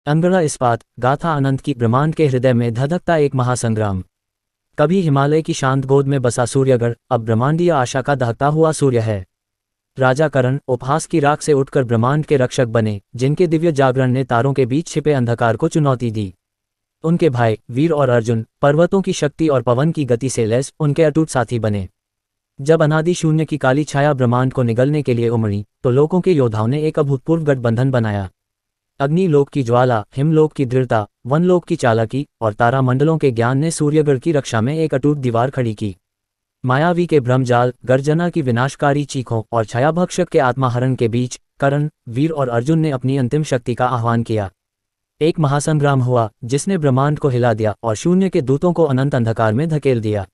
अंगड़ा इस्पात गाथा अनंत की ब्रह्मांड के हृदय में धधकता एक महासंग्राम। कभी हिमालय की शांत गोद में बसा सूर्यगढ़ अब ब्रह्मांडीय आशा का दहकता हुआ सूर्य है। राजा करण उपहास की राख से उठकर ब्रह्मांड के रक्षक बने, जिनके दिव्य जागरण ने तारों के बीच छिपे अंधकार को चुनौती दी। उनके भाई वीर और अर्जुन पर्वतों की शक्ति और पवन की गति से लैस उनके अटूट साथी बने। जब अनादि शून्य की काली छाया ब्रह्मांड को निगलने के लिए उमड़ी, तो लोकों के योद्धाओं ने एक अभूतपूर्व गठबंधन बनाया। अग्निलोक की ज्वाला, हिमलोक की दृढ़ता, वनलोक की चालाकी और तारामंडलों के ज्ञान ने सूर्यगढ़ की रक्षा में एक अटूट दीवार खड़ी की। मायावी के भ्रमजाल, गर्जना की विनाशकारी चीखों और छायाभक्षक के आत्माहरण के बीच कर्ण, वीर और अर्जुन ने अपनी अंतिम शक्ति का आह्वान किया। एक महासंग्राम हुआ जिसने ब्रह्मांड को हिला दिया और शून्य के दूतों को अनंत अंधकार में धकेल दिया।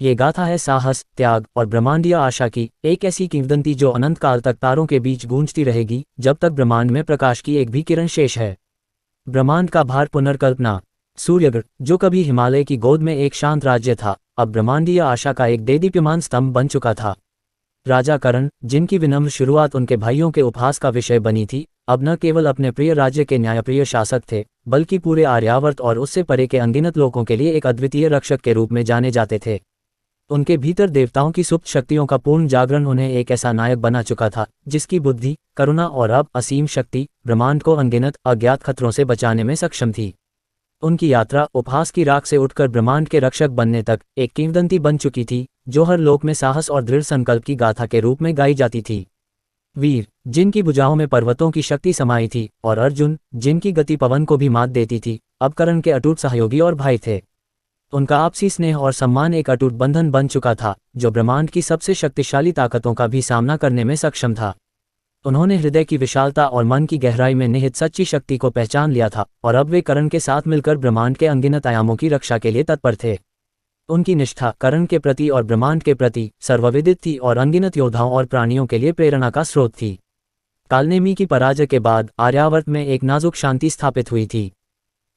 ये गाथा है साहस, त्याग और ब्रह्मांडीय आशा की, एक ऐसी किंवदंती जो अनंत काल तक तारों के बीच गूंजती रहेगी, जब तक ब्रह्मांड में प्रकाश की एक भी किरण शेष है। ब्रह्मांड का भार पुनर्कल्पना। सूर्यगढ़, जो कभी हिमालय की गोद में एक शांत राज्य था, अब ब्रह्मांडीय आशा का एक देदीप्यमान स्तंभ बन चुका था। राजा कर्ण, जिनकी विनम्र शुरुआत उनके भाइयों के उपहास का विषय बनी थी, अब न केवल अपने प्रिय राज्य के न्यायप्रिय शासक थे, बल्कि पूरे आर्यावर्त और उससे परे के अनगिनत लोकों के लिए एक अद्वितीय रक्षक के रूप में जाने जाते थे। उनके भीतर देवताओं की सुप्त शक्तियों का पूर्ण जागरण उन्हें एक ऐसा नायक बना चुका था, जिसकी बुद्धि, करुणा और अब असीम शक्ति ब्रह्मांड को अनगिनत अज्ञात खतरों से बचाने में सक्षम थी। उनकी यात्रा उपहास की राख से उठकर ब्रह्मांड के रक्षक बनने तक एक किंवदंती बन चुकी थी, जो हर लोक में साहस और दृढ़ संकल्प की गाथा के रूप में गाई जाती थी। वीर, जिनकी भुजाओं में पर्वतों की शक्ति समाई थी, और अर्जुन, जिनकी गति पवन को भी मात देती थी, अब कर्ण के अटूट सहयोगी और भाई थे। उनका आपसी स्नेह और सम्मान एक अटूट बंधन बन चुका था, जो ब्रह्मांड की सबसे शक्तिशाली ताकतों का भी सामना करने में सक्षम था। उन्होंने हृदय की विशालता और मन की गहराई में निहित सच्ची शक्ति को पहचान लिया था, और अब वे कर्ण के साथ मिलकर ब्रह्मांड के अनगिनत आयामों की रक्षा के लिए तत्पर थे। उनकी निष्ठा कर्ण के प्रति और ब्रह्मांड के प्रति सर्वविदित थी और अनगिनत योद्धाओं और प्राणियों के लिए प्रेरणा का स्रोत थी। कालनेमी की पराजय के बाद आर्यावर्त में एक नाजुक शांति स्थापित हुई थी,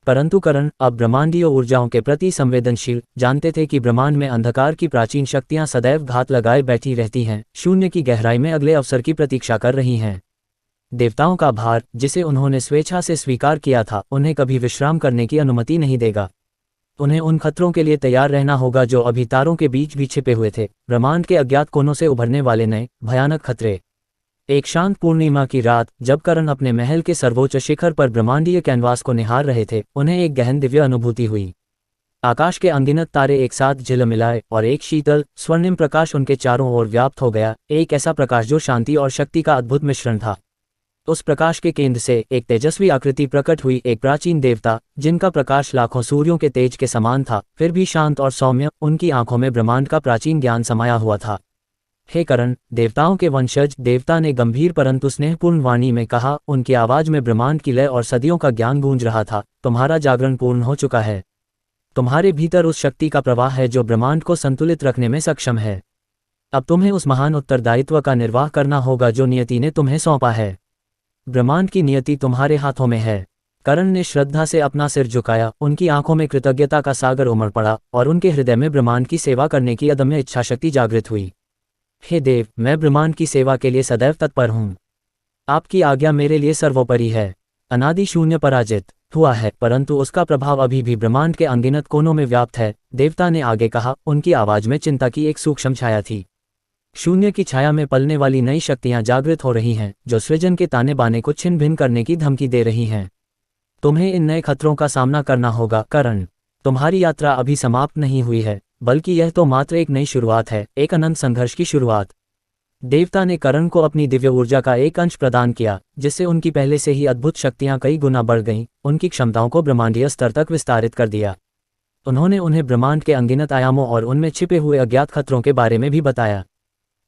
परंतु कर्ण अब ब्रह्मांडीय ऊर्जाओं के प्रति संवेदनशील, जानते थे कि ब्रह्मांड में अंधकार की प्राचीन शक्तियां सदैव घात लगाए बैठी रहती हैं, शून्य की गहराई में अगले अवसर की प्रतीक्षा कर रही हैं। देवताओं का भार, जिसे उन्होंने स्वेच्छा से स्वीकार किया था, उन्हें कभी विश्राम करने की अनुमति नहीं देगा। उन्हें उन खतरों के लिए तैयार रहना होगा जो अभी तारों के बीच भी छिपे हुए थे, ब्रह्मांड के अज्ञात कोनों से उभरने वाले नए भयानक खतरे। एक शांत पूर्णिमा की रात, जब कर्ण अपने महल के सर्वोच्च शिखर पर ब्रह्मांडीय कैनवास को निहार रहे थे, उन्हें एक गहन दिव्य अनुभूति हुई। आकाश के अनगिनत तारे एक साथ झिलमिलाए और एक शीतल स्वर्णिम प्रकाश उनके चारों ओर व्याप्त हो गया, एक ऐसा प्रकाश जो शांति और शक्ति का अद्भुत मिश्रण था। उस प्रकाश के केंद्र से एक तेजस्वी आकृति प्रकट हुई, एक प्राचीन देवता, जिनका प्रकाश लाखों सूर्यों के तेज के समान था, फिर भी शांत और सौम्य। उनकी आंखों में ब्रह्मांड का प्राचीन ज्ञान समाया हुआ था। हे कर्ण, देवताओं के वंशज, देवता ने गंभीर परंतु स्नेहपूर्ण वाणी में कहा, उनकी आवाज में ब्रह्मांड की लय और सदियों का ज्ञान गूंज रहा था। तुम्हारा जागरण पूर्ण हो चुका है। तुम्हारे भीतर उस शक्ति का प्रवाह है जो ब्रह्मांड को संतुलित रखने में सक्षम है। अब तुम्हें उस महान उत्तरदायित्व का निर्वाह करना होगा जो नियति ने तुम्हें सौंपा है। ब्रह्मांड की नियति तुम्हारे हाथों में है। कर्ण ने श्रद्धा से अपना सिर झुकाया, उनकी आंखों में कृतज्ञता का सागर उमड़ पड़ा और उनके हृदय में ब्रह्मांड की सेवा करने की अदम्य इच्छाशक्ति जागृत हुई। हे देव, मैं ब्रह्मांड की सेवा के लिए सदैव तत्पर हूँ। आपकी आज्ञा मेरे लिए सर्वोपरि है। अनादि शून्य पराजित हुआ है, परंतु उसका प्रभाव अभी भी ब्रह्मांड के अनगिनत कोनों में व्याप्त है। देवता ने आगे कहा, उनकी आवाज में चिंता की एक सूक्ष्म छाया थी। शून्य की छाया में पलने वाली नई शक्तियां जागृत हो रही हैं, जो सृजन के ताने बाने को छिन्न भिन्न करने की धमकी दे रही हैं। तुम्हें इन नए खतरों का सामना करना होगा कर्ण। तुम्हारी यात्रा अभी समाप्त नहीं हुई है, बल्कि यह तो मात्र एक नई शुरुआत है, एक अनंत संघर्ष की शुरुआत। देवता ने कर्ण को अपनी दिव्य ऊर्जा का एक अंश प्रदान किया, जिससे उनकी पहले से ही अद्भुत शक्तियां कई गुना बढ़ गईं, उनकी क्षमताओं को ब्रह्मांडीय स्तर तक विस्तारित कर दिया। उन्होंने उन्हें ब्रह्मांड के अनगिनत आयामों और उनमें छिपे हुए अज्ञात खतरों के बारे में भी बताया।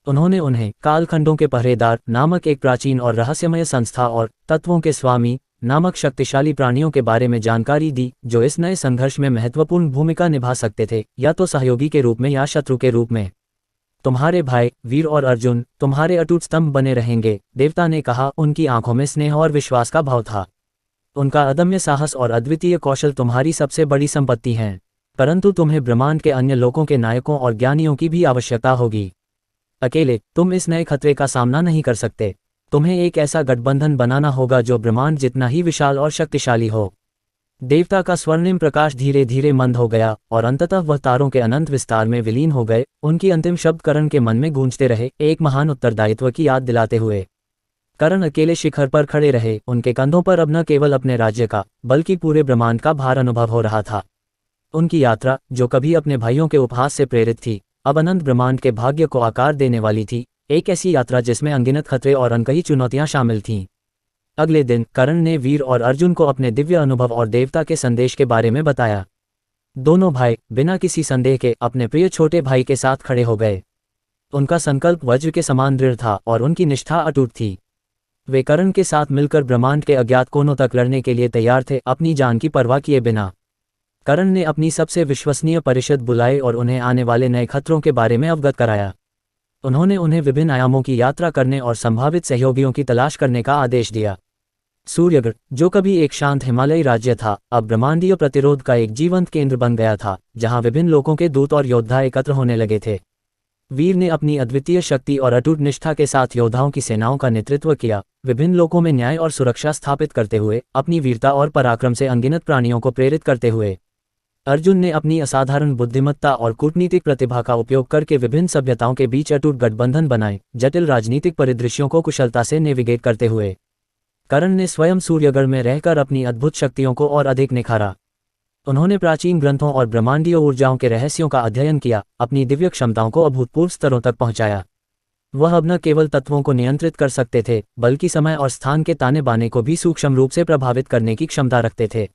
उन्होंने उन्हें कालखंडों के पहरेदार नामक एक प्राचीन और रहस्यमय संस्था और तत्वों के स्वामी नामक शक्तिशाली प्राणियों के बारे में जानकारी दी, जो इस नए संघर्ष में महत्वपूर्ण भूमिका निभा सकते थे, या तो सहयोगी के रूप में या शत्रु के रूप में। तुम्हारे भाई वीर और अर्जुन तुम्हारे अटूट स्तंभ बने रहेंगे, देवता ने कहा। उनकी आंखों में स्नेह और विश्वास का भाव था। उनका अदम्य साहस और अद्वितीय कौशल तुम्हारी सबसे बड़ी संपत्ति हैं, परंतु तुम्हें ब्रह्मांड के अन्य लोकों के नायकों और ज्ञानियों की भी आवश्यकता होगी। अकेले तुम इस नए खतरे का सामना नहीं कर सकते। तुम्हें एक ऐसा गठबंधन बनाना होगा जो ब्रह्मांड जितना ही विशाल और शक्तिशाली हो। देवता का स्वर्णिम प्रकाश धीरे धीरे मंद हो गया और अंततः वह तारों के अनंत विस्तार में विलीन हो गए। उनकी अंतिम शब्द करण के मन में गूंजते रहे, एक महान उत्तरदायित्व की याद दिलाते हुए। करण अकेले शिखर पर खड़े रहे, उनके कंधों पर अब न केवल अपने राज्य का बल्कि पूरे ब्रह्मांड का भार अनुभव हो रहा था। उनकी यात्रा, जो कभी अपने भाइयों के उपहास से प्रेरित थी, अब अनंत ब्रह्मांड के भाग्य को आकार देने वाली थी। एक ऐसी यात्रा जिसमें अनगिनत खतरे और अनकही चुनौतियां शामिल थीं। अगले दिन करण ने वीर और अर्जुन को अपने दिव्य अनुभव और देवता के संदेश के बारे में बताया। दोनों भाई बिना किसी संदेह के अपने प्रिय छोटे भाई के साथ खड़े हो गए। उनका संकल्प वज्र के समान दृढ़ था और उनकी निष्ठा अटूट थी। वे करण के साथ मिलकर ब्रह्मांड के अज्ञात कोनों तक लड़ने के लिए तैयार थे, अपनी जान की परवाह किए बिना। करण ने अपनी सबसे विश्वसनीय परिषद बुलाई और उन्हें आने वाले नए खतरों के बारे में अवगत कराया। उन्होंने उन्हें विभिन्न आयामों की यात्रा करने और संभावित सहयोगियों की तलाश करने का आदेश दिया। सूर्यगढ़, जो कभी एक शांत हिमालयी राज्य था, अब ब्रह्मांडीय प्रतिरोध का एक जीवंत केंद्र बन गया था, जहां विभिन्न लोगों के दूत और योद्धा एकत्र होने लगे थे। वीर ने अपनी अद्वितीय शक्ति और अटूट निष्ठा के साथ योद्धाओं की सेनाओं का नेतृत्व किया, विभिन्न लोकों में न्याय और सुरक्षा स्थापित करते हुए, अपनी वीरता और पराक्रम से अनगिनत प्राणियों को प्रेरित करते हुए। अर्जुन ने अपनी असाधारण बुद्धिमत्ता और कूटनीतिक प्रतिभा का उपयोग करके विभिन्न सभ्यताओं के बीच अटूट गठबंधन बनाए, जटिल राजनीतिक परिदृश्यों को कुशलता से नेविगेट करते हुए। करण ने स्वयं सूर्यगढ़ में रहकर अपनी अद्भुत शक्तियों को और अधिक निखारा। उन्होंने प्राचीन ग्रंथों और ब्रह्मांडीय ऊर्जाओं के रहस्यों का अध्ययन किया, अपनी दिव्य क्षमताओं को अभूतपूर्व स्तरों तक पहुंचाया। वह अब न केवल तत्वों को नियंत्रित कर सकते थे, बल्कि समय और स्थान के ताने बाने को भी सूक्ष्म रूप से प्रभावित करने की क्षमता रखते थे।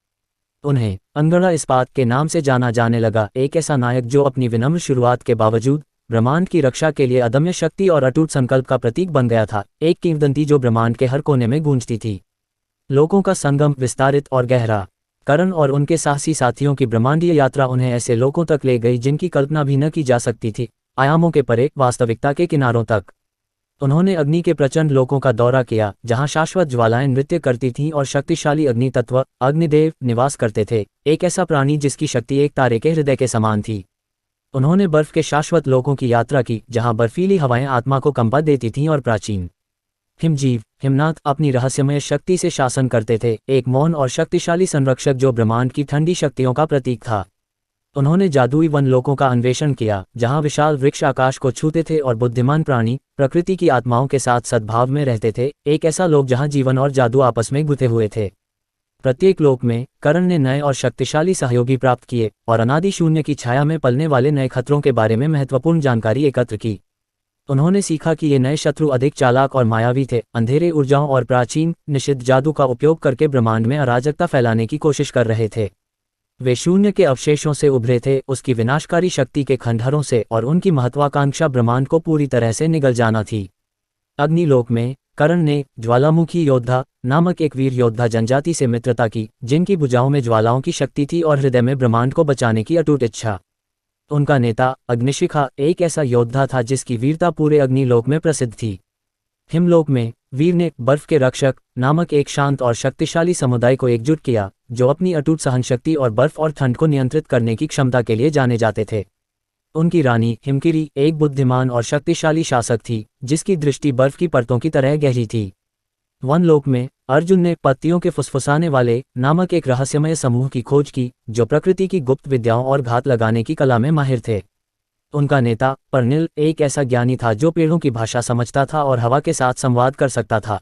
उन्हें अनगढ़ा इस्पात के नाम से जाना जाने लगा, एक ऐसा नायक जो अपनी विनम्र शुरुआत के बावजूद ब्रह्मांड की रक्षा के लिए अदम्य शक्ति और अटूट संकल्प का प्रतीक बन गया था, एक किंवदंती जो ब्रह्मांड के हर कोने में गूंजती थी। लोगों का संगम विस्तारित और गहरा। करण और उनके साहसी साथियों की ब्रह्मांडीय यात्रा उन्हें ऐसे लोकों तक ले गई जिनकी कल्पना भी न की जा सकती थी, आयामों के परे, वास्तविकता के किनारों तक। उन्होंने अग्नि के प्रचंड लोकों का दौरा किया, जहां शाश्वत ज्वालाएं नृत्य करती थीं और शक्तिशाली अग्नि तत्व अग्निदेव निवास करते थे, एक ऐसा प्राणी जिसकी शक्ति एक तारे के हृदय के समान थी। उन्होंने बर्फ के शाश्वत लोकों की यात्रा की, जहां बर्फीली हवाएं आत्मा को कंपा देती थीं और प्राचीन हिमजीव हिमनाथ अपनी रहस्यमय शक्ति से शासन करते थे, एक मौन और शक्तिशाली संरक्षक जो ब्रह्मांड की ठंडी शक्तियों का प्रतीक था। उन्होंने जादुई वन लोकों का अन्वेषण किया, जहां विशाल वृक्ष आकाश को छूते थे और बुद्धिमान प्राणी प्रकृति की आत्माओं के साथ सद्भाव में रहते थे, एक ऐसा लोक जहां जीवन और जादू आपस में गुथे हुए थे। प्रत्येक लोक में करण ने नए और शक्तिशाली सहयोगी प्राप्त किए और अनादि शून्य की छाया में पलने वाले नए खतरों के बारे में महत्वपूर्ण जानकारी एकत्र की। उन्होंने सीखा कि ये नए शत्रु अधिक चालाक और मायावी थे, अंधेरे ऊर्जाओं और प्राचीन निषिद्ध जादू का उपयोग करके ब्रह्मांड में अराजकता फैलाने की कोशिश कर रहे थे। वे शून्य के अवशेषों से उभरे थे, उसकी विनाशकारी शक्ति के खंडहरों से, और उनकी महत्वाकांक्षा ब्रह्मांड को पूरी तरह से निगल जाना थी। अग्निलोक में करण ने ज्वालामुखी योद्धा नामक एक वीर योद्धा जनजाति से मित्रता की, जिनकी भुजाओं में ज्वालाओं की शक्ति थी और हृदय में ब्रह्मांड को बचाने की अटूट इच्छा। उनका नेता अग्निशिखा एक ऐसा योद्धा था जिसकी वीरता पूरे अग्निलोक में प्रसिद्ध थी। हिमलोक में वीर ने बर्फ के रक्षक नामक एक शांत और शक्तिशाली समुदाय को एकजुट किया, जो अपनी अटूट सहनशक्ति और बर्फ और ठंड को नियंत्रित करने की क्षमता के लिए जाने जाते थे। उनकी रानी हिमकिरी एक बुद्धिमान और शक्तिशाली शासक थी, जिसकी दृष्टि बर्फ की परतों की तरह गहरी थी। वनलोक में अर्जुन ने पत्तियों के फुसफुसाने वाले नामक एक रहस्यमय समूह की खोज की, जो प्रकृति की गुप्त विद्याओं और घात लगाने की कला में माहिर थे। उनका नेता पर्निल एक ऐसा ज्ञानी था जो पेड़ों की भाषा समझता था और हवा के साथ संवाद कर सकता था।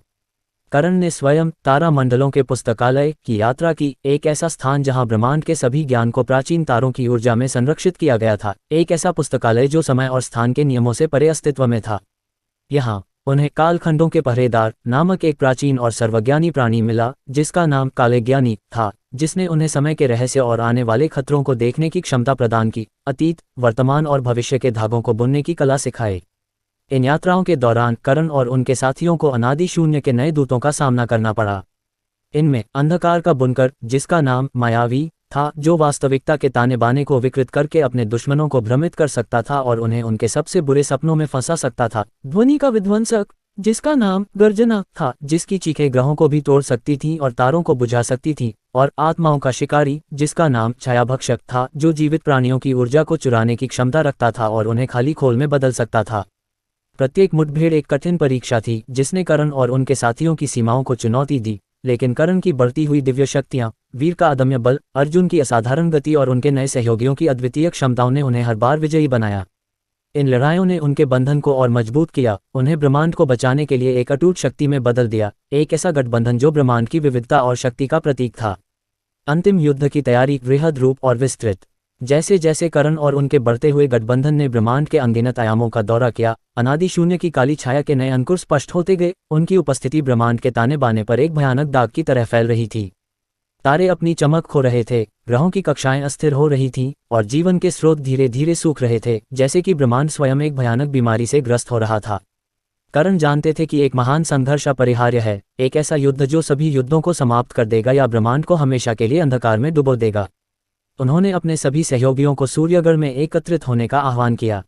करण ने स्वयं तारा मंडलों के पुस्तकालय की यात्रा की, एक ऐसा स्थान जहां ब्रह्मांड के सभी ज्ञान को प्राचीन तारों की ऊर्जा में संरक्षित किया गया था, एक ऐसा पुस्तकालय जो समय और स्थान के नियमों से परे अस्तित्व में था। यहाँ उन्हें कालखंडों के पहरेदार नामक एक प्राचीन और सर्वज्ञानी प्राणी मिला, जिसका नाम कालज्ञानी था, जिसने उन्हें समय के रहस्य और आने वाले खतरों को देखने की क्षमता प्रदान की, अतीत, वर्तमान और भविष्य के धागों को बुनने की कला सिखाए। इन यात्राओं के दौरान करण और उनके साथियों को अनादि शून्य के नए दूतों का सामना करना पड़ा। इनमें अंधकार का बुनकर, जिसका नाम मायावी था, जो वास्तविकता के ताने बाने को विकृत करके अपने दुश्मनों को भ्रमित कर सकता था और उन्हें उनके सबसे बुरे सपनों में फंसा सकता था। ध्वनि का विध्वंसक, जिसका नाम गर्जना था, जिसकी चीखें ग्रहों को भी तोड़ सकती थीं और तारों को बुझा सकती थीं, और आत्माओं का शिकारी, जिसका नाम छायाभक्षक था, जो जीवित प्राणियों की ऊर्जा को चुराने की क्षमता रखता था और उन्हें खाली खोल में बदल सकता था। प्रत्येक मुठभेड़ एक कठिन परीक्षा थी जिसने करण और उनके साथियों की सीमाओं को चुनौती दी, लेकिन करण की बढ़ती हुई दिव्य शक्तियां, वीर का अदम्य बल, अर्जुन की असाधारण गति और उनके नए सहयोगियों की अद्वितीय क्षमताओं ने उन्हें हर बार विजयी बनाया। इन लड़ाइयों ने उनके बंधन को और मजबूत किया, उन्हें ब्रह्मांड को बचाने के लिए एक अटूट शक्ति में बदल दिया, एक ऐसा गठबंधन जो ब्रह्मांड की विविधता और शक्ति का प्रतीक था। अंतिम युद्ध की तैयारी, वृहद रूप और विस्तृत। जैसे जैसे करण और उनके बढ़ते हुए गठबंधन ने ब्रह्मांड के अनगिनत आयामों का दौरा किया, अनादि शून्य की काली छाया के नए अंकुर स्पष्ट होते गए, उनकी उपस्थिति ब्रह्मांड के ताने बाने पर एक भयानक दाग की तरह फैल रही थी। तारे अपनी चमक खो रहे थे, ग्रहों की कक्षाएं अस्थिर हो रही थीं, और जीवन के स्रोत धीरे धीरे सूख रहे थे, जैसे कि ब्रह्मांड स्वयं एक भयानक बीमारी से ग्रस्त हो रहा था। करण जानते थे कि एक महान संघर्ष अपरिहार्य है, एक ऐसा युद्ध जो सभी युद्धों को समाप्त कर देगा या ब्रह्मांड को हमेशा के लिए अंधकार में डुबो देगा। उन्होंने अपने सभी सहयोगियों को सूर्यगढ़ में एकत्रित होने का आह्वान किया।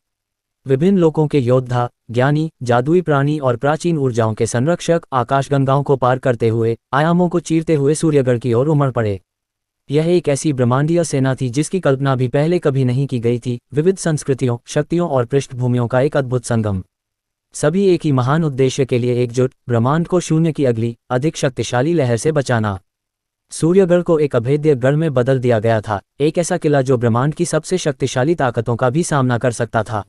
विभिन्न लोकों के योद्धा, ज्ञानी, जादुई प्राणी और प्राचीन ऊर्जाओं के संरक्षक आकाशगंगाओं को पार करते हुए, आयामों को चीरते हुए सूर्यगढ़ की ओर उमड़ पड़े। यह एक ऐसी ब्रह्मांडीय सेना थी जिसकी कल्पना भी पहले कभी नहीं की गई थी, विविध संस्कृतियों, शक्तियों और पृष्ठभूमियों का एक अद्भुत संगम। सभी एक ही महान उद्देश्य के लिए एकजुट, ब्रह्मांड को शून्य की अगली, अधिक शक्तिशाली लहर से बचाना। सूर्यगढ़ को एक अभेद्य गढ़ में बदल दिया गया था, एक ऐसा किला जो ब्रह्मांड की सबसे शक्तिशाली ताकतों का भी सामना कर सकता था।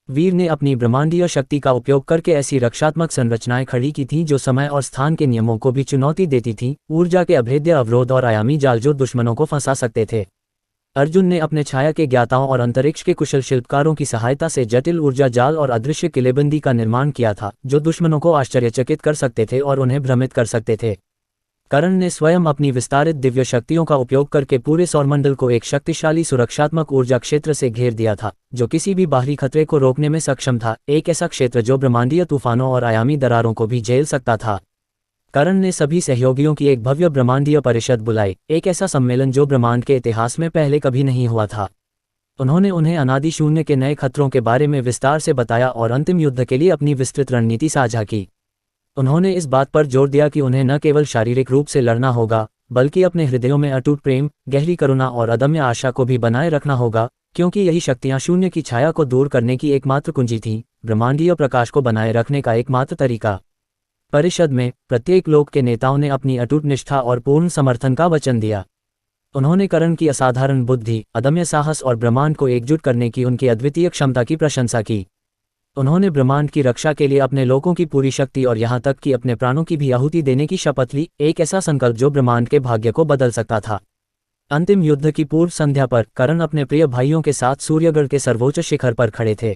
वीर ने अपनी ब्रह्मांडीय शक्ति का उपयोग करके ऐसी रक्षात्मक संरचनाएं खड़ी की थीं जो समय और स्थान के नियमों को भी चुनौती देती थीं, ऊर्जा के अभेद्य अवरोध और आयामी जाल जो दुश्मनों को फंसा सकते थे। अर्जुन ने अपने छाया के ज्ञाताओं और अंतरिक्ष के कुशल शिल्पकारों की सहायता से जटिल ऊर्जा जाल और अदृश्य किलेबंदी का निर्माण किया था, जो दुश्मनों को आश्चर्यचकित कर सकते थे और उन्हें भ्रमित कर सकते थे। करण ने स्वयं अपनी विस्तारित दिव्य शक्तियों का उपयोग करके पूरे सौरमंडल को एक शक्तिशाली सुरक्षात्मक ऊर्जा क्षेत्र से घेर दिया था, जो किसी भी बाहरी खतरे को रोकने में सक्षम था, एक ऐसा क्षेत्र जो ब्रह्मांडीय तूफानों और आयामी दरारों को भी झेल सकता था। करण ने सभी सहयोगियों की एक भव्य ब्रह्मांडीय परिषद बुलाई, एक ऐसा सम्मेलन जो ब्रह्मांड के इतिहास में पहले कभी नहीं हुआ था। उन्होंने उन्हें अनादि शून्य के नए खतरों के बारे में विस्तार से बताया और अंतिम युद्ध के लिए अपनी विस्तृत रणनीति साझा की। उन्होंने इस बात पर जोर दिया कि उन्हें न केवल शारीरिक रूप से लड़ना होगा, बल्कि अपने हृदयों में अटूट प्रेम, गहरी करुणा और अदम्य आशा को भी बनाए रखना होगा, क्योंकि यही शक्तियां शून्य की छाया को दूर करने की एकमात्र कुंजी थीं, ब्रह्मांडीय प्रकाश को बनाए रखने का एकमात्र तरीका। परिषद में प्रत्येक लोक के नेताओं ने अपनी अटूट निष्ठा और पूर्ण समर्थन का वचन दिया। उन्होंने करण की असाधारण बुद्धि, अदम्य साहस और ब्रह्मांड को एकजुट करने की उनकी अद्वितीय क्षमता की प्रशंसा की। उन्होंने ब्रह्मांड की रक्षा के लिए अपने लोगों की पूरी शक्ति और यहाँ तक कि अपने प्राणों की भी आहुति देने की शपथ ली, एक ऐसा संकल्प जो ब्रह्मांड के भाग्य को बदल सकता था। अंतिम युद्ध की पूर्व संध्या पर करण अपने प्रिय भाइयों के साथ सूर्यगढ़ के सर्वोच्च शिखर पर खड़े थे।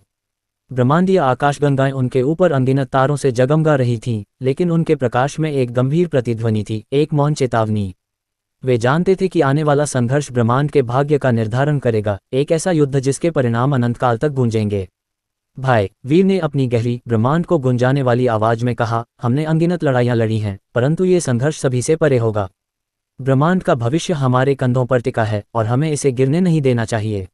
ब्रह्मांडीय आकाशगंगाएं उनके ऊपर अनगिनत तारों से जगमगा रही थीं, लेकिन उनके प्रकाश में एक गंभीर प्रतिध्वनि थी, एक मौन चेतावनी। वे जानते थे कि आने वाला संघर्ष ब्रह्मांड के भाग्य का निर्धारण करेगा, एक ऐसा युद्ध जिसके परिणाम अनंतकाल तक गूंजेंगे। भाई, वीर ने अपनी गहरी, ब्रह्मांड को गुंजाने वाली आवाज में कहा, हमने अनगिनत लड़ाइयां लड़ी हैं, परंतु ये संघर्ष सभी से परे होगा। ब्रह्मांड का भविष्य हमारे कंधों पर टिका है और हमें इसे गिरने नहीं देना चाहिए।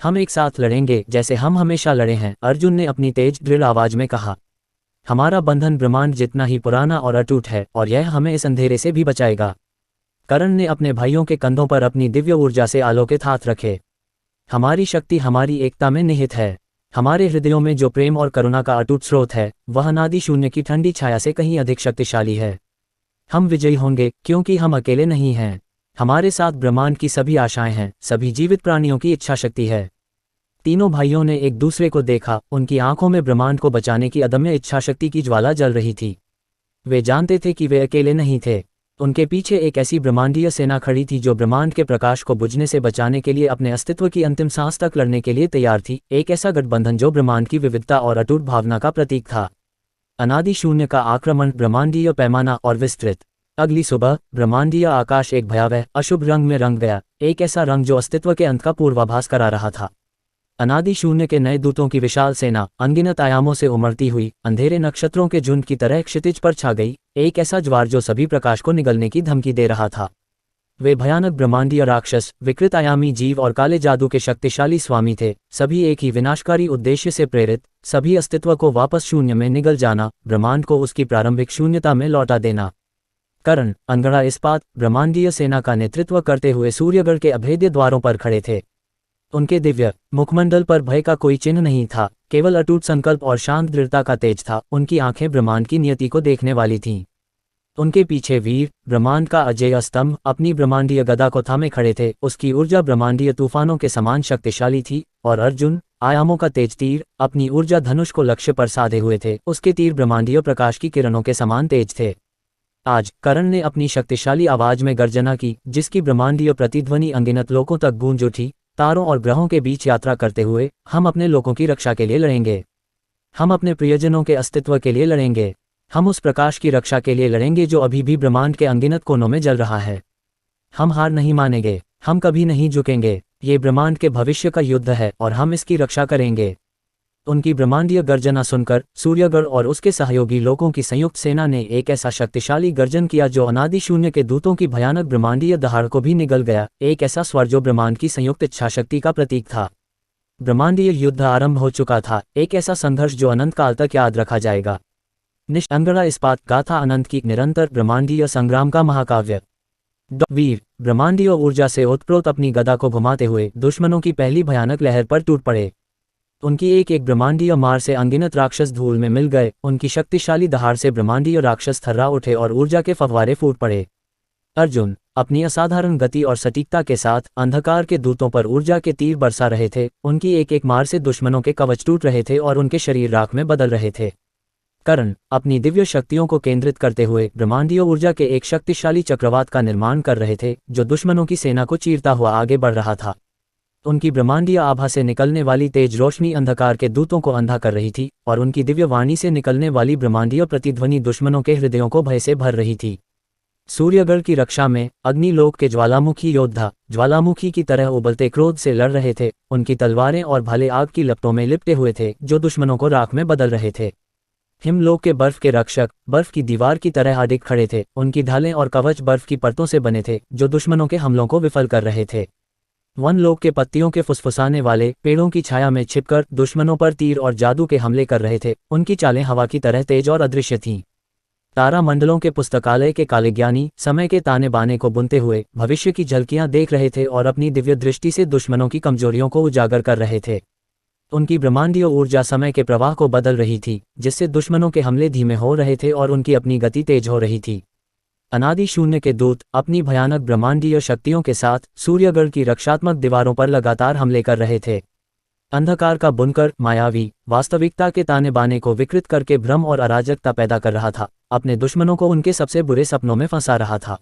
हम एक साथ लड़ेंगे जैसे हम हमेशा लड़े हैं, अर्जुन ने अपनी तेज दृढ़ आवाज में कहा। हमारा बंधन ब्रह्मांड जितना ही पुराना और अटूट है और यह हमें इस अंधेरे से भी बचाएगा। करण ने अपने भाइयों के कंधों पर अपनी दिव्य ऊर्जा से आलोकित हाथ रखे। हमारी शक्ति हमारी एकता में निहित है। हमारे हृदयों में जो प्रेम और करुणा का अटूट स्रोत है, वह अनादि शून्य की ठंडी छाया से कहीं अधिक शक्तिशाली है। हम विजयी होंगे क्योंकि हम अकेले नहीं हैं। हमारे साथ ब्रह्मांड की सभी आशाएं हैं, सभी जीवित प्राणियों की इच्छा शक्ति है। तीनों भाइयों ने एक दूसरे को देखा, उनकी आंखों में ब्रह्मांड को बचाने की अदम्य इच्छा शक्ति की ज्वाला जल रही थी। वे जानते थे कि वे अकेले नहीं थे, उनके पीछे एक ऐसी ब्रह्मांडीय सेना खड़ी थी जो ब्रह्मांड के प्रकाश को बुझने से बचाने के लिए अपने अस्तित्व की अंतिम सांस तक लड़ने के लिए तैयार थी, एक ऐसा गठबंधन जो ब्रह्मांड की विविधता और अटूट भावना का प्रतीक था। अनादि शून्य का आक्रमण, ब्रह्मांडीय पैमाना और विस्तृत। अगली सुबह ब्रह्मांडीय आकाश एक भयावह, अशुभ रंग में रंग गया, एक ऐसा रंग जो अस्तित्व के अंत का पूर्वाभास करा रहा था। अनादि शून्य के नए दूतों की विशाल सेना अनगिनत आयामों से उमड़ती हुई अंधेरे नक्षत्रों के झुंड की तरह क्षितिज पर छा गई, एक ऐसा ज्वार जो सभी प्रकाश को निगलने की धमकी दे रहा था। वे भयानक ब्रह्मांडीय राक्षस, विकृत आयामी जीव और काले जादू के शक्तिशाली स्वामी थे, सभी एक ही विनाशकारी उद्देश्य से प्रेरित, सभी अस्तित्व को वापस शून्य में निगल जाना, ब्रह्मांड को उसकी प्रारंभिक शून्यता में लौटा देना। करण, अनगढ़ा इस्पात, ब्रह्मांडीय सेना का नेतृत्व करते हुए सूर्यगढ़ के अभेद्य द्वारों पर खड़े थे। उनके दिव्य मुखमंडल पर भय का कोई चिन्ह नहीं था, केवल अटूट संकल्प और शांत दृढ़ता का तेज था। उनकी आंखें ब्रह्मांड की नियति को देखने वाली थीं। उनके पीछे वीर, ब्रह्मांड का अजेय स्तंभ, अपनी ब्रह्मांडीय गदा को थामे खड़े थे। उसकी ऊर्जा ब्रह्मांडीय तूफानों के समान शक्तिशाली थी, और अर्जुन, आयामों का तेज तीर, अपनी ऊर्जा धनुष को लक्ष्य पर साधे हुए थे। उसके तीर ब्रह्मांडीय प्रकाश की किरणों के समान तेज थे। आज करण ने अपनी शक्तिशाली आवाज में गर्जना की, जिसकी ब्रह्मांडीय प्रतिध्वनि अनगिनत लोकों तक गूंज उठी। तारों और ग्रहों के बीच यात्रा करते हुए हम अपने लोगों की रक्षा के लिए लड़ेंगे। हम अपने प्रियजनों के अस्तित्व के लिए लड़ेंगे। हम उस प्रकाश की रक्षा के लिए लड़ेंगे जो अभी भी ब्रह्मांड के अनगिनत कोनों में जल रहा है। हम हार नहीं मानेंगे, हम कभी नहीं झुकेंगे। ये ब्रह्मांड के भविष्य का युद्ध है और हम इसकी रक्षा करेंगे। उनकी ब्रह्मांडीय गर्जना सुनकर सूर्यगढ़ और उसके सहयोगी लोगों की संयुक्त सेना ने एक ऐसा शक्तिशाली गर्जन किया जो अनादि शून्य के दूतों की भयानक ब्रह्मांडीय दहाड़ को भी निगल गया। एक ऐसा स्वर जो ब्रह्मांड की संयुक्त इच्छाशक्ति का प्रतीक था। ब्रह्मांडीय युद्ध आरंभ हो चुका था, एक ऐसा संघर्ष जो अनंत काल तक याद रखा जाएगा। निष्अंगड़ा इस्पात गाथा अनंत की निरंतर ब्रह्मांडीय संग्राम का महाकाव्य। वीर ब्रह्मांडीय ऊर्जा से ओतप्रोत अपनी गदा को घुमाते हुए दुश्मनों की पहली भयानक लहर पर टूट पड़े। उनकी एक एक ब्रह्मांडीय मार से अनगिनत राक्षस धूल में मिल गए। उनकी शक्तिशाली दहाड़ से ब्रह्मांडीय राक्षस थर्रा उठे और ऊर्जा के फव्वारे फूट पड़े। अर्जुन अपनी असाधारण गति और सटीकता के साथ अंधकार के दूतों पर ऊर्जा के तीर बरसा रहे थे। उनकी एक एक मार से दुश्मनों के कवच टूट रहे थे और उनके शरीर राख में बदल रहे थे। कर्ण अपनी दिव्य शक्तियों को केंद्रित करते हुए ब्रह्मांडीय ऊर्जा के एक शक्तिशाली चक्रवात का निर्माण कर रहे थे, जो दुश्मनों की सेना को चीरता हुआ आगे बढ़ रहा था। उनकी ब्रह्मांडीय आभा से निकलने वाली तेज रोशनी अंधकार के दूतों को अंधा कर रही थी, और उनकी दिव्य वाणी से निकलने वाली ब्रह्मांडीय प्रतिध्वनि दुश्मनों के हृदयों को भय से भर रही थी। सूर्यगढ़ की रक्षा में अग्निलोक के ज्वालामुखी योद्धा ज्वालामुखी की तरह उबलते क्रोध से लड़ रहे थे। उनकी तलवारें और भाले आग की लपटों में लिपटे हुए थे, जो दुश्मनों को राख में बदल रहे थे। हिमलोक के बर्फ के रक्षक बर्फ की दीवार की तरह अडिग खड़े थे। उनकी ढालें और कवच बर्फ की परतों से बने थे, जो दुश्मनों के हमलों को विफल कर रहे थे। वनलोक के पत्तियों के फुसफुसाने वाले पेड़ों की छाया में छिपकर दुश्मनों पर तीर और जादू के हमले कर रहे थे। उनकी चालें हवा की तरह तेज और अदृश्य थीं। तारा मंडलों के पुस्तकालय के काले ज्ञानी समय के ताने बाने को बुनते हुए भविष्य की झलकियां देख रहे थे और अपनी दिव्य दृष्टि से दुश्मनों की कमजोरियों को उजागर कर रहे थे। उनकी ब्रह्मांडीय ऊर्जा समय के प्रवाह को बदल रही थी, जिससे दुश्मनों के हमले धीमे हो रहे थे और उनकी अपनी गति तेज हो रही थी। अनादि शून्य के दूत अपनी भयानक ब्रह्मांडीय शक्तियों के साथ सूर्यगढ़ की रक्षात्मक दीवारों पर लगातार हमले कर रहे थे। अंधकार का बुनकर मायावी वास्तविकता के ताने बाने को विकृत करके भ्रम और अराजकता पैदा कर रहा था। अपने दुश्मनों को उनके सबसे बुरे सपनों में फंसा रहा था।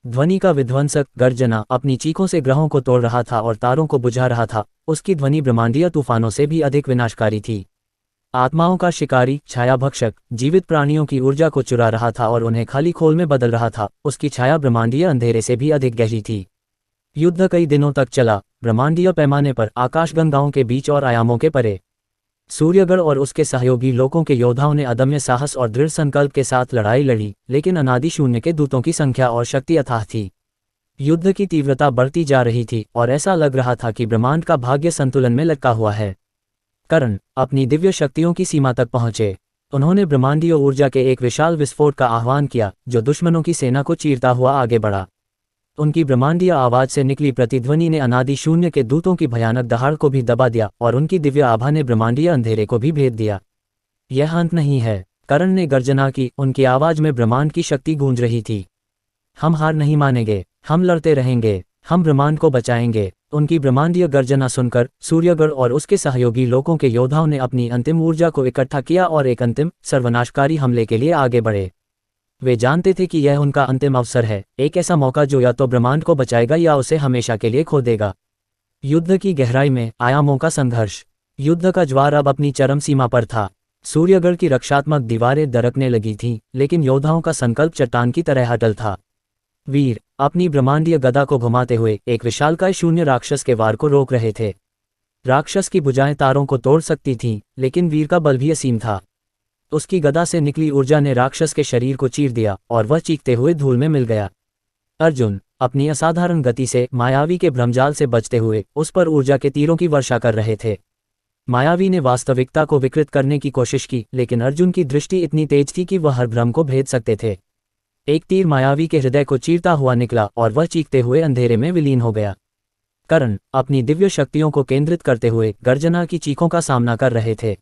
ध्वनि का विध्वंसक गर्जना अपनी चीखों से ग्रहों को तोड़ रहा था और तारों को बुझा रहा था। उसकी ध्वनि ब्रह्मांडीय तूफानों से भी अधिक विनाशकारी थी। आत्माओं का शिकारी छाया भक्षक जीवित प्राणियों की ऊर्जा को चुरा रहा था और उन्हें खाली खोल में बदल रहा था। उसकी छाया ब्रह्मांडीय अंधेरे से भी अधिक गहरी थी। युद्ध कई दिनों तक चला, ब्रह्मांडीय पैमाने पर, आकाशगंगाओं के बीच और आयामों के परे। सूर्यगढ़ और उसके सहयोगी लोगों के योद्धाओं ने अदम्य साहस और दृढ़ संकल्प के साथ लड़ाई लड़ी, लेकिन अनादि शून्य के दूतों की संख्या और शक्ति अथाह थी। युद्ध की तीव्रता बढ़ती जा रही थी और ऐसा लग रहा था कि ब्रह्मांड का भाग्य संतुलन में लटका हुआ है। कर्ण अपनी दिव्य शक्तियों की सीमा तक पहुंचे। उन्होंने ब्रह्मांडीय ऊर्जा के एक विशाल विस्फोट का आह्वान किया, जो दुश्मनों की सेना को चीरता हुआ आगे बढ़ा। उनकी ब्रह्मांडीय आवाज से निकली प्रतिध्वनि ने अनादि शून्य के दूतों की भयानक दहाड़ को भी दबा दिया और उनकी दिव्य आभा ने ब्रह्मांडीय अंधेरे को भी भेद दिया। यह अंत नहीं है, कर्ण ने गर्जना की। उनकी आवाज में ब्रह्मांड की शक्ति गूंज रही थी। हम हार नहीं मानेंगे, हम लड़ते रहेंगे, हम ब्रह्मांड को बचाएंगे। उनकी ब्रह्मांडीय गर्जना सुनकर सूर्यगढ़ और उसके सहयोगी लोगों के योद्धाओं ने अपनी अंतिम ऊर्जा को इकट्ठा किया और एक अंतिम सर्वनाशकारी हमले के लिए आगे बढ़े। वे जानते थे कि यह उनका अंतिम अवसर है, एक ऐसा मौका जो या तो ब्रह्मांड को बचाएगा या उसे हमेशा के लिए खो देगा। युद्ध की गहराई में आयामों का संघर्ष। युद्ध का ज्वार अब अपनी चरम सीमा पर था। सूर्यगढ़ की रक्षात्मक दीवारें दरकने लगी थीं, लेकिन योद्धाओं का संकल्प चट्टान की तरह अटल था। वीर अपनी ब्रह्मांडीय गदा को घुमाते हुए एक विशालकाय शून्य राक्षस के वार को रोक रहे थे। राक्षस की भुजाएं तारों को तोड़ सकती थीं, लेकिन वीर का बल भी असीम था। उसकी गदा से निकली ऊर्जा ने राक्षस के शरीर को चीर दिया और वह चीखते हुए धूल में मिल गया। अर्जुन अपनी असाधारण गति से मायावी के भ्रमजाल से बचते हुए उस पर ऊर्जा के तीरों की वर्षा कर रहे थे। मायावी ने वास्तविकता को विकृत करने की कोशिश की, लेकिन अर्जुन की दृष्टि इतनी तेज थी कि वह हर भ्रम को भेद सकते थे। एक तीर मायावी के हृदय को चीरता हुआ निकला और वह चीखते हुए अंधेरे में विलीन हो गया। कर्ण अपनी दिव्य शक्तियों को केंद्रित करते हुए गर्जना की चीखों का सामना कर रहे थे।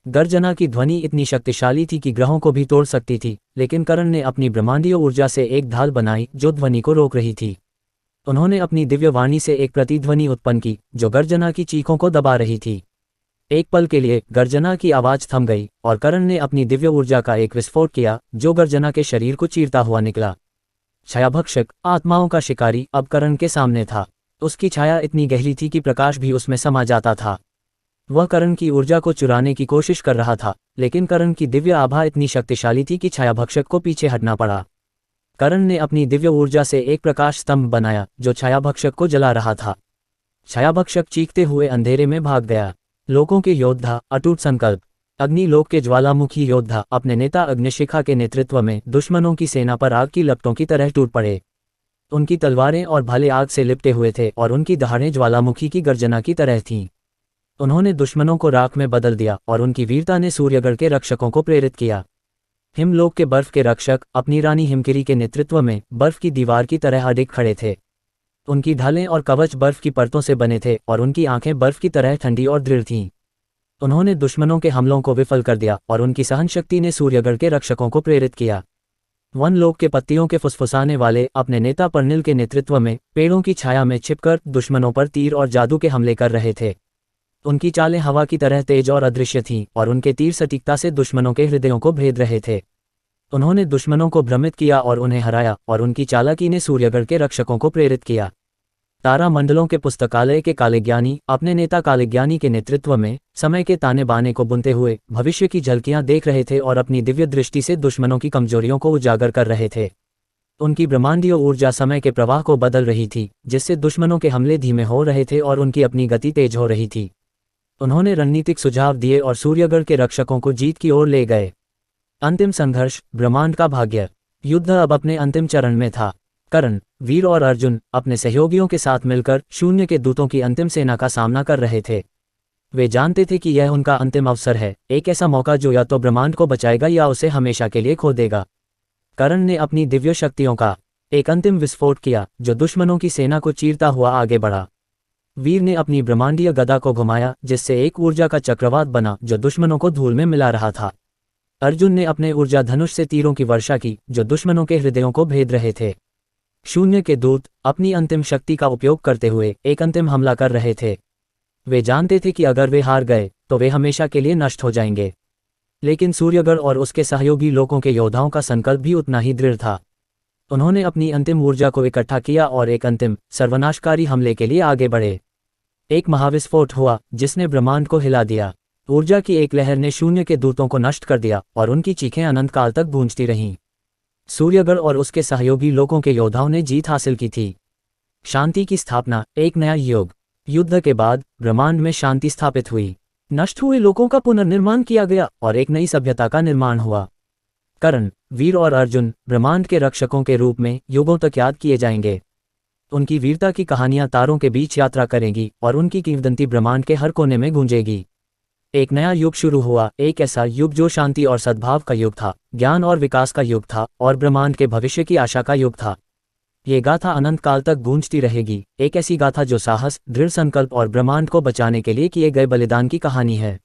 गर्जना की ध्वनि इतनी शक्तिशाली थी कि ग्रहों को भी तोड़ सकती थी, लेकिन कर्ण ने अपनी ब्रह्मांडीय ऊर्जा से एक ढाल बनाई जो ध्वनि को रोक रही थी। उन्होंने अपनी दिव्य वाणी से एक प्रतिध्वनि उत्पन्न की जो गर्जना की चीखों को दबा रही थी। एक पल के लिए गर्जना की आवाज थम गई और कर्ण ने अपनी दिव्य ऊर्जा का एक विस्फोट किया जो गर्जना के शरीर को चीरता हुआ निकला। छायाभक्षक आत्माओं का शिकारी अब कर्ण के सामने था। उसकी छाया इतनी गहरी थी कि प्रकाश भी उसमें समा जाता था। वह कर्ण की ऊर्जा को चुराने की कोशिश कर रहा था, लेकिन कर्ण की दिव्य आभा इतनी शक्तिशाली थी कि छायाभक्षक को पीछे हटना पड़ा। कर्ण ने अपनी दिव्य ऊर्जा से एक प्रकाश स्तंभ बनाया जो छायाभक्षक को जला रहा था। छायाभक्षक चीखते हुए अंधेरे में भाग गया। लोकों के योद्धा अटूट संकल्प। अग्निलोक के ज्वालामुखी योद्धा अपने नेता अग्निशिखा के नेतृत्व में दुश्मनों की सेना पर आग की लपटों की तरह टूट पड़े। उनकी तलवारें और भाले आग से लिपटे हुए थे और उनकी दहाड़ें ज्वालामुखी की गर्जना की तरह थीं। उन्होंने दुश्मनों को राख में बदल दिया और उनकी वीरता ने सूर्यगढ़ के रक्षकों को प्रेरित किया। हिमलोक के बर्फ के रक्षक अपनी रानी हिमगिरी के नेतृत्व में बर्फ की दीवार की तरह अडिग खड़े थे। उनकी ढालें और कवच बर्फ की परतों से बने थे और उनकी आंखें बर्फ की तरह ठंडी और दृढ़ थीं। उन्होंने दुश्मनों के हमलों को विफल कर दिया और उनकी सहनशक्ति ने सूर्यगढ़ के रक्षकों को प्रेरित किया। वनलोक के पत्तियों के फुसफुसाने वाले अपने नेता पर्निल के नेतृत्व में पेड़ों की छाया में छिपकर दुश्मनों पर तीर और जादू के हमले कर रहे थे। उनकी चालें हवा की तरह तेज और अदृश्य थीं और उनके तीर सटीकता से दुश्मनों के हृदयों को भेद रहे थे। उन्होंने दुश्मनों को भ्रमित किया और उन्हें हराया और उनकी चालाकी ने सूर्यगढ़ के रक्षकों को प्रेरित किया। तारा मंडलों के पुस्तकालय के कालज्ञानी अपने नेता कालज्ञानी के नेतृत्व में समय के ताने बाने को बुनते हुए भविष्य की झलकियां देख रहे थे और अपनी दिव्य दृष्टि से दुश्मनों की कमजोरियों को उजागर कर रहे थे। उनकी ब्रह्मांडीय ऊर्जा समय के प्रवाह को बदल रही थी, जिससे दुश्मनों के हमले धीमे हो रहे थे और उनकी अपनी गति तेज हो रही थी। उन्होंने रणनीतिक सुझाव दिए और सूर्यगढ़ के रक्षकों को जीत की ओर ले गए। अंतिम संघर्ष, ब्रह्मांड का भाग्य। युद्ध अब अपने अंतिम चरण में था। कर्ण, वीर और अर्जुन अपने सहयोगियों के साथ मिलकर शून्य के दूतों की अंतिम सेना का सामना कर रहे थे। वे जानते थे कि यह उनका अंतिम अवसर है, एक ऐसा मौका जो या तो ब्रह्मांड को बचाएगा या उसे हमेशा के लिए खो देगा। कर्ण ने अपनी दिव्य शक्तियों का एक अंतिम विस्फोट किया जो दुश्मनों की सेना को चीरता हुआ आगे बढ़ा। वीर ने अपनी ब्रह्मांडीय गदा को घुमाया जिससे एक ऊर्जा का चक्रवात बना जो दुश्मनों को धूल में मिला रहा था। अर्जुन ने अपने ऊर्जा धनुष से तीरों की वर्षा की जो दुश्मनों के हृदयों को भेद रहे थे। शून्य के दूत अपनी अंतिम शक्ति का उपयोग करते हुए एक अंतिम हमला कर रहे थे। वे जानते थे कि अगर वे हार गए तो वे हमेशा के लिए नष्ट हो जाएंगे, लेकिन सूर्यगढ़ और उसके सहयोगी लोगों के योद्धाओं का संकल्प भी उतना ही दृढ़ था। उन्होंने अपनी अंतिम ऊर्जा को इकट्ठा किया और एक अंतिम सर्वनाशकारी हमले के लिए आगे बढ़े। एक महाविस्फोट हुआ जिसने ब्रह्मांड को हिला दिया। ऊर्जा की एक लहर ने शून्य के दूतों को नष्ट कर दिया और उनकी चीखें अनंत काल तक गूंजती रहीं। सूर्यगढ़ और उसके सहयोगी लोगों के योद्धाओं ने जीत हासिल की थी। शांति की स्थापना, एक नया युग। युद्ध के बाद ब्रह्मांड में शांति स्थापित हुई। नष्ट हुए लोगों का पुनर्निर्माण किया गया और एक नई सभ्यता का निर्माण हुआ। कर्ण, वीर और अर्जुन ब्रह्मांड के रक्षकों के रूप में युगों तक याद किए जाएंगे। उनकी वीरता की कहानियां तारों के बीच यात्रा करेंगी और उनकी किंवदंती ब्रह्मांड के हर कोने में गूंजेगी। एक नया युग शुरू हुआ, एक ऐसा युग जो शांति और सद्भाव का युग था, ज्ञान और विकास का युग था और ब्रह्मांड के भविष्य की आशा का युग था। ये गाथा अनंत काल तक गूंजती रहेगी, एक ऐसी गाथा जो साहस, दृढ़ संकल्प और ब्रह्मांड को बचाने के लिए किए गए बलिदान की कहानी है।